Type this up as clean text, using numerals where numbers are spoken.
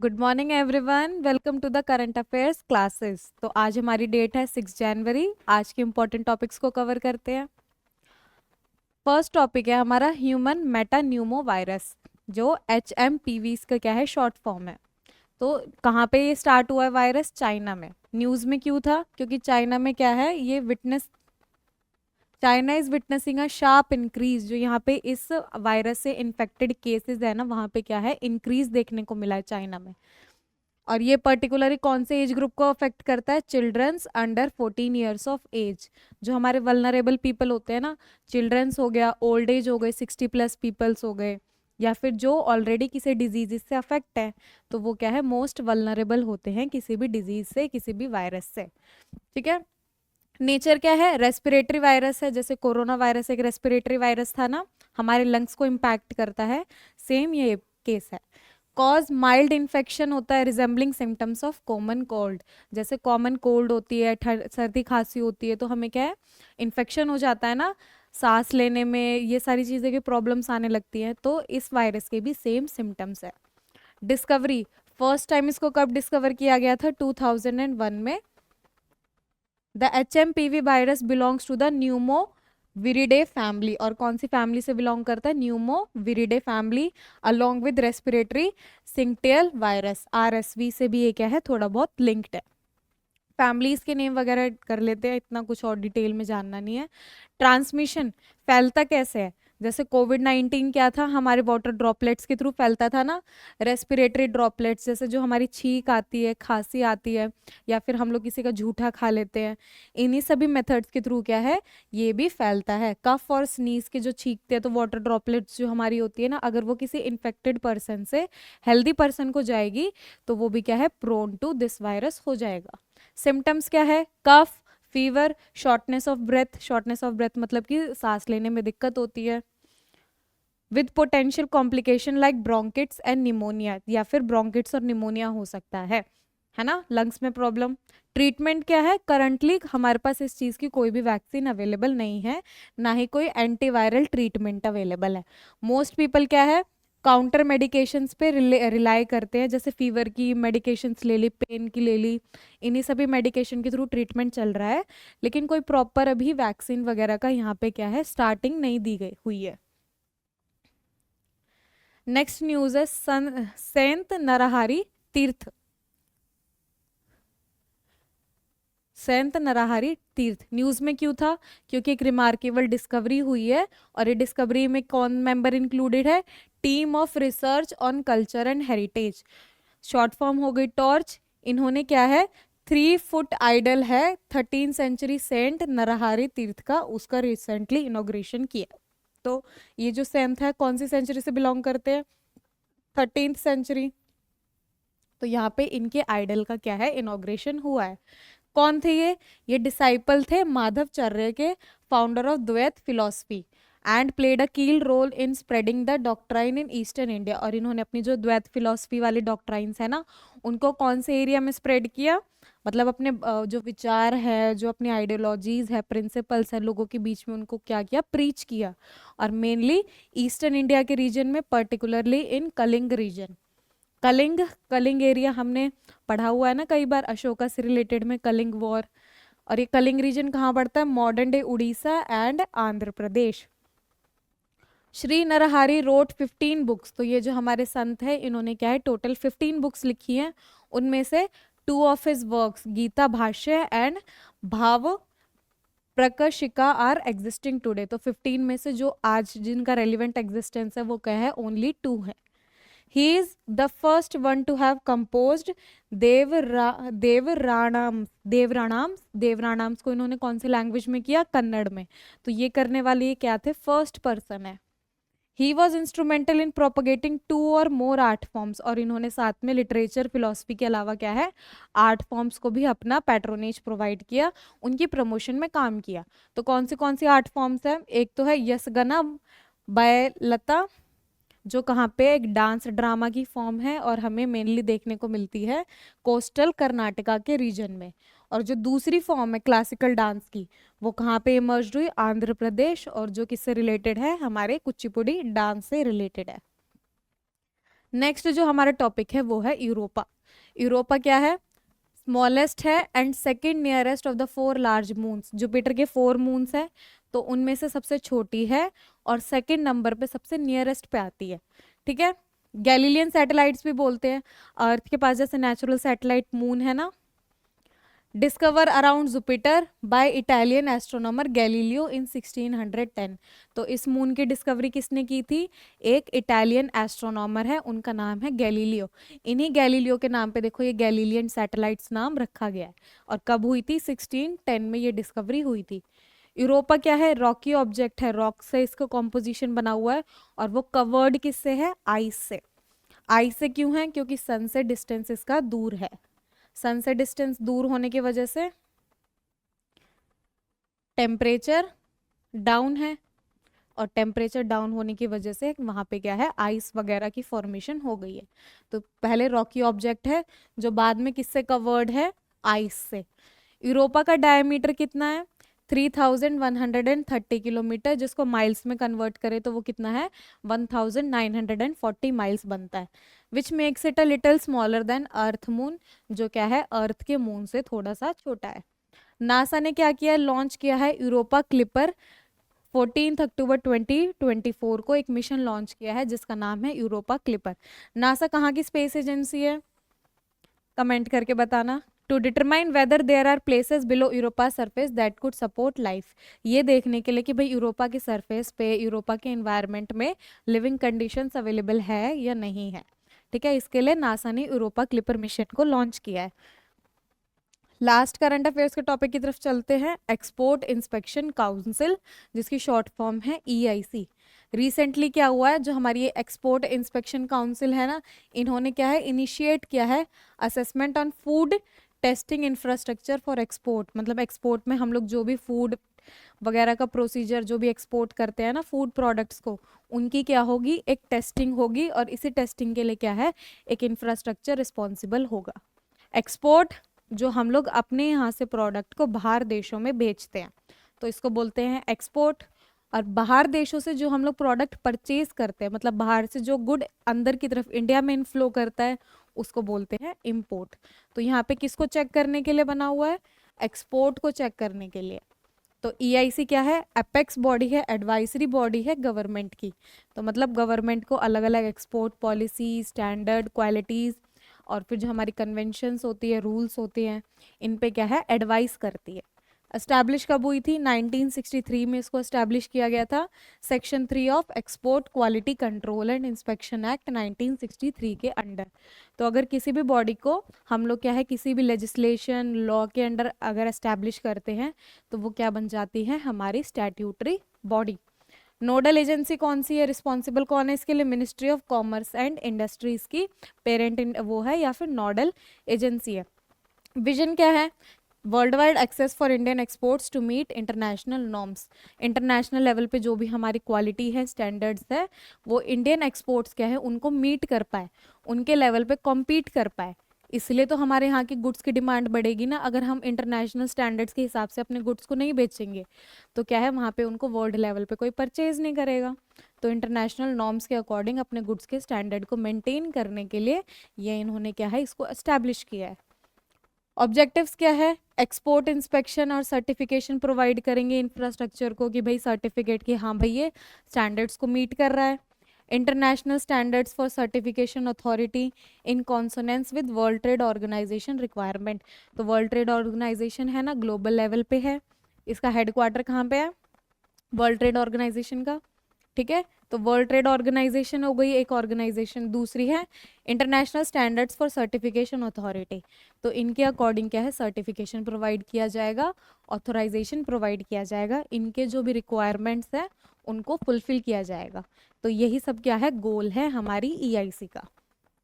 Good morning everyone, welcome to the current affairs classes. तो आज हमारी डेट है 6 जनवरी। आज के इम्पोर्टेंट टॉपिक्स को कवर करते हैं। फर्स्ट टॉपिक है हमारा ह्यूमन मेटा न्यूमो वायरस, जो HMPV इसका क्या है, शॉर्ट फॉर्म है। तो कहाँ पे ये स्टार्ट हुआ है वायरस? चाइना में। न्यूज़ में क्यों था? क्योंकि चाइना में क्या है, ये witness China is witnessing a sharp increase. जो यहाँ पे इस वायरस से इन्फेक्टेड केसेस है ना, वहाँ पे क्या है, इंक्रीज देखने को मिला है चाइना में। और ये पर्टिकुलरली कौन से एज ग्रुप को अफेक्ट करता है? Childrens under 14 years of age. जो हमारे वल्नरेबल पीपल होते हैं ना, चिल्ड्रंस हो गया, ओल्ड एज हो गए, 60+ पीपल्स हो गए, या फिर जो ऑलरेडी किसी डिजीज से अफेक्ट है, तो वो क्या है, मोस्ट वल्नरेबल होते हैं किसी भी डिजीज से, किसी भी वायरस से। ठीक है। नेचर क्या है? रेस्पिरेटरी वायरस है। जैसे कोरोना वायरस एक रेस्पिरेटरी वायरस था ना, हमारे लंग्स को इम्पैक्ट करता है, सेम ये केस है। कॉज माइल्ड इन्फेक्शन होता है, resembling symptoms of common cold. जैसे कॉमन कोल्ड होती है, सर्दी खांसी होती है, तो हमें क्या है, इन्फेक्शन हो जाता है ना, सांस लेने में ये सारी चीज़ें की प्रॉब्लम्स आने लगती हैं। तो इस वायरस के भी सेम सिम्टम्स है। डिस्कवरी, फर्स्ट टाइम इसको कब डिस्कवर किया गया था? 2001 में। The HMPV virus belongs to the pneumoviridae family. और कौन सी फैमिली से बिलोंग करता है? Pneumoviridae family, along with respiratory syncytial virus, RSV से भी ये क्या है, थोड़ा बहुत लिंक्ड है। फैमिलीज के नेम वगैरह कर लेते हैं, इतना कुछ और डिटेल में जानना नहीं है। ट्रांसमिशन, फैलता कैसे है? जैसे कोविड-19 क्या था, हमारे वाटर ड्रॉपलेट्स के थ्रू फैलता था ना। रेस्पिरेटरी ड्रॉपलेट्स, जैसे जो हमारी छींक आती है, खांसी आती है, या फिर हम लोग किसी का जूठा खा लेते हैं, इन्हीं सभी मेथड्स के थ्रू क्या है, ये भी फैलता है। कफ और स्नीज के जो छींकते हैं, तो वाटर ड्रॉपलेट्स जो हमारी होती है ना, अगर वो किसी इन्फेक्टेड पर्सन से हेल्दी पर्सन को जाएगी, तो वो भी क्या है, प्रोन टू दिस वायरस हो जाएगा। सिम्टम्स क्या है? Cough, fever, shortness of breath. Shortness of breath मतलब कि सांस लेने में दिक्कत होती है। With potential complication like bronchitis and pneumonia, या फिर ब्रोंकिट्स और निमोनिया हो सकता है ना, लंग्स में प्रॉब्लम। ट्रीटमेंट क्या है? करंटली हमारे पास इस चीज़ की कोई भी वैक्सीन अवेलेबल नहीं है, ना ही कोई एंटीवायरल ट्रीटमेंट अवेलेबल है। मोस्ट पीपल क्या है, काउंटर मेडिकेशंस पे रिलाई करते हैं। जैसे फीवर की मेडिकेशंस ले ली, पेन की ले ली, इन्हीं सभी मेडिकेशन के थ्रू ट्रीटमेंट चल रहा है, लेकिन कोई प्रॉपर अभी वैक्सीन वगैरह का यहाँ पे क्या है, स्टार्टिंग नहीं दी गई हुई है। नेक्स्ट न्यूज है सेंत नरहरि तीर्थ। सेंत नरहरि तीर्थ न्यूज में क्यों था? क्योंकि एक रिमार्केबल डिस्कवरी हुई है, और ये डिस्कवरी में कौन मेंबर इंक्लूडेड है? Team of research on culture and heritage, short form हो गई टॉर्च। इन्होंने क्या है, 3 फुट आइडल है 13th सेंचुरी सेंट नरहरि तीर्थ का, उसका रिसेंटली इनॉग्रेशन किया। तो ये जो सेंथ है, कौन सी सेंचुरी से बिलोंग करते हैं? 13th century. तो यहाँ पे इनके आइडल का क्या है, इनॉग्रेशन हुआ है। कौन थे ये डिसाइपल थे माधवचार्य के, founder of Dvaita philosophy, and played a key role in spreading the doctrine in eastern India. और इन्होंने अपनी जो द्वैत फिलॉसफी वाली डॉक्ट्राइन्स है ना, उनको कौन से एरिया में स्प्रेड किया? मतलब अपने जो विचार है, जो अपनी आइडियोलॉजीज है, प्रिंसिपल्स है, लोगों के बीच में उनको क्या किया, प्रीच किया। और मेनली ईस्टर्न इंडिया के रीजन में, particularly in Kalinga region. Kalinga, Kalinga area हमने पढ़ा हुआ है ना कई बार, अशोका से रिलेटेड में, कलिंग वॉर। और ये कलिंग रीजन कहाँ पड़ता है? Modern day Orissa and Andhra Pradesh. Shri Narahari wrote 15 books. तो ये जो हमारे संत है, इन्होंने क्या है, टोटल 15 बुक्स लिखी हैं। उनमें से 2 ऑफ हिज वर्क्स, गीता भाष्य एंड भाव प्रकशिका, आर एग्जिस्टिंग टुडे। तो 15 में से जो आज जिनका रेलिवेंट एग्जिस्टेंस है, वो क्या है, ओनली 2 है। He is the first one to have composed देवराणाम्स को इन्होंने कौन सी लैंग्वेज में किया? कन्नड़ में। तो ये करने वाले ये क्या थे, फर्स्ट पर्सन है। He was instrumental in propagating 2 और more आर्ट फॉर्म्स। और इन्होंने साथ में लिटरेचर फिलोसफी के अलावा क्या है, आर्ट फॉर्म्स को भी अपना पैट्रोनेज प्रोवाइड किया, उनकी प्रमोशन में काम किया। तो कौन सी आर्ट फॉर्म्स है? एक तो है यशगना बाय लता, जो कहाँ पे एक डांस ड्रामा की फॉर्म है, और हमें मेनली देखने को मिलती है कोस्टल कर्नाटका के रीजन में। और जो दूसरी फॉर्म है क्लासिकल डांस की, वो कहाँ पे इमर्ज हुई? आंध्र प्रदेश, और जो किससे रिलेटेड है? हमारे कुचिपुड़ी डांस से रिलेटेड है। नेक्स्ट जो हमारा टॉपिक है वो है यूरोपा। यूरोपा क्या है? स्मॉलेस्ट है and second nearest of the 4 large moons. Jupiter के 4 मून्स है, तो उनमें से सबसे छोटी है और सेकंड नंबर पे सबसे नियरेस्ट पे आती है। ठीक है, गैलीलियन सैटेलाइट्स भी बोलते हैं। अर्थ के पास जैसे नेचुरल सैटेलाइट मून है ना, discover around Jupiter by Italian astronomer Galileo in 1610। तो इस मून की डिस्कवरी किसने की थी? एक इटालियन एस्ट्रोनॉमर है, उनका नाम है गैलीलियो। इन्हीं गैलीलियो के नाम पे देखो ये गैलीलियन सैटेलाइट्स नाम रखा गया है। और कब हुई थी? 1610 में ये डिस्कवरी हुई थी। यूरोपा क्या है? रॉकी ऑब्जेक्ट है, रॉक से इसका कॉम्पोजिशन बना हुआ है और वो कवर्ड किससे है? आइस से। आइस से क्यों है? क्योंकि सन से डिस्टेंस इसका दूर है। सन से डिस्टेंस दूर होने की वजह से टेम्परेचर डाउन है, और टेम्परेचर डाउन होने की वजह से वहाँ पे क्या है? आइस वगैरह की फॉर्मेशन हो गई है। तो पहले रॉकी ऑब्जेक्ट है जो बाद में किससे कवर्ड है? आइस से। यूरोपा का डायमीटर कितना है? 3130 किलोमीटर, जिसको माइल्स में कन्वर्ट करें तो वो कितना है? 1940 माइल्स बनता है। Which makes it a little smaller than earth moon, जो क्या है? अर्थ के मून से थोड़ा सा छोटा है। नासा ने क्या किया? लॉन्च किया है यूरोपा क्लिपर। 14 अक्टूबर 2024 को एक मिशन लॉन्च किया है जिसका नाम है यूरोपा क्लिपर। नासा कहाँ की स्पेस एजेंसी है? कमेंट करके बताना। To determine whether there are places below Europa surface that could support life. ये देखने के लिए कि भाई यूरोपा के सरफेस पे, यूरोपा के एनवायरनमेंट में लिविंग कंडीशंस अवेलेबल है या नहीं है। ठीक है, इसके लिए नासा ने यूरोपा क्लिपर मिशन को लॉन्च किया है। लास्ट करंट अफेयर्स के टॉपिक की तरफ चलते हैं। एक्सपोर्ट इंस्पेक्शन काउंसिल, जिसकी शॉर्ट फॉर्म है EIC। रिसेंटली क्या हुआ है? जो हमारी ये एक्सपोर्ट इंस्पेक्शन काउंसिल है ना, इन्होंने क्या है? इनिशिएट किया है assessment on food testing infrastructure for export. मतलब एक्सपोर्ट में हम लोग जो भी फूड वगैरह का प्रोसीजर, जो भी एक्सपोर्ट करते हैं ना फूड प्रोडक्ट्स को, उनकी क्या होगी? एक टेस्टिंग होगी, और इसी टेस्टिंग के लिए क्या है? एक इंफ्रास्ट्रक्चर रिस्पॉन्सिबल होगा। एक्सपोर्ट, जो हम लोग अपने यहाँ से प्रोडक्ट को बाहर देशों में बेचते हैं, तो इसको बोलते हैं एक्सपोर्ट। और बाहर देशों से जो हम लोग प्रोडक्ट परचेज करते हैं, मतलब बाहर से जो गुड अंदर की तरफ इंडिया में इनफ्लो करता है, उसको बोलते हैं इंपोर्ट। तो यहाँ पे किसको चेक करने के लिए बना हुआ है? एक्सपोर्ट को चेक करने के लिए। तो EIC क्या है? अपेक्स बॉडी है, एडवाइजरी बॉडी है गवर्नमेंट की। तो मतलब गवर्नमेंट को अलग अलग एक्सपोर्ट पॉलिसी, स्टैंडर्ड, क्वालिटीज़, और फिर जो हमारी कन्वेंशंस होती है, रूल्स होते हैं, इन पे क्या है? एडवाइस करती है। एस्टैब्लिश कब हुई थी? 1963 में इसको एस्टैब्लिश किया गया था। Section 3 of export quality control and inspection act 1963 के अंडर। तो अगर किसी भी बॉडी को हम लोग क्या है, किसी भी लेजिस्लेशन लॉ के अंडर अगर एस्टैब्लिश करते हैं, तो वो क्या बन जाती है? हमारी स्टैट्यूटरी बॉडी। नोडल एजेंसी कौन सी है? रिस्पॉन्सिबल कौन है इसके लिए? Ministry of commerce and industries की पेरेंट वो है, या फिर नोडल एजेंसी है। विजन क्या है? World wide access for Indian exports to meet international norms. International level पे जो भी हमारी क्वालिटी है, स्टैंडर्ड्स है, वो इंडियन एक्सपोर्ट्स क्या है? उनको मीट कर पाए, उनके लेवल पे कॉम्पीट कर पाए। इसलिए तो हमारे यहाँ की गुड्स की डिमांड बढ़ेगी ना। अगर हम इंटरनेशनल स्टैंडर्ड्स के हिसाब से अपने गुड्स को नहीं बेचेंगे, तो क्या है? वहाँ पे उनको वर्ल्ड लेवल पे कोई परचेज नहीं करेगा। तो इंटरनेशनल नॉर्म्स के अकॉर्डिंग अपने गुड्स के स्टैंडर्ड को मेंटेन करने के लिए ये इन्होंने क्या है? इसको एस्टैब्लिश किया है। ऑब्जेक्टिव्स क्या है? एक्सपोर्ट इंस्पेक्शन और सर्टिफिकेशन प्रोवाइड करेंगे इंफ्रास्ट्रक्चर को, कि भाई सर्टिफिकेट कि हाँ भाई ये स्टैंडर्ड्स को मीट कर रहा है। International standards for certification authority in consonance with World Trade Organization requirement. तो वर्ल्ड ट्रेड ऑर्गेनाइजेशन है ना, ग्लोबल लेवल पे है, इसका हेडक्वार्टर कहाँ पे है? वर्ल्ड ट्रेड ऑर्गेनाइजेशन का। ठीक है, तो वर्ल्ड ट्रेड ऑर्गेनाइजेशन हो गई एक ऑर्गेनाइजेशन। दूसरी है international standards for certification authority. तो इनके अकॉर्डिंग क्या है? सर्टिफिकेशन प्रोवाइड किया जाएगा, ऑथोराइजेशन प्रोवाइड किया जाएगा, इनके जो भी रिक्वायरमेंट्स हैं उनको फुलफिल किया जाएगा। तो यही सब क्या है? गोल है हमारी EIC का।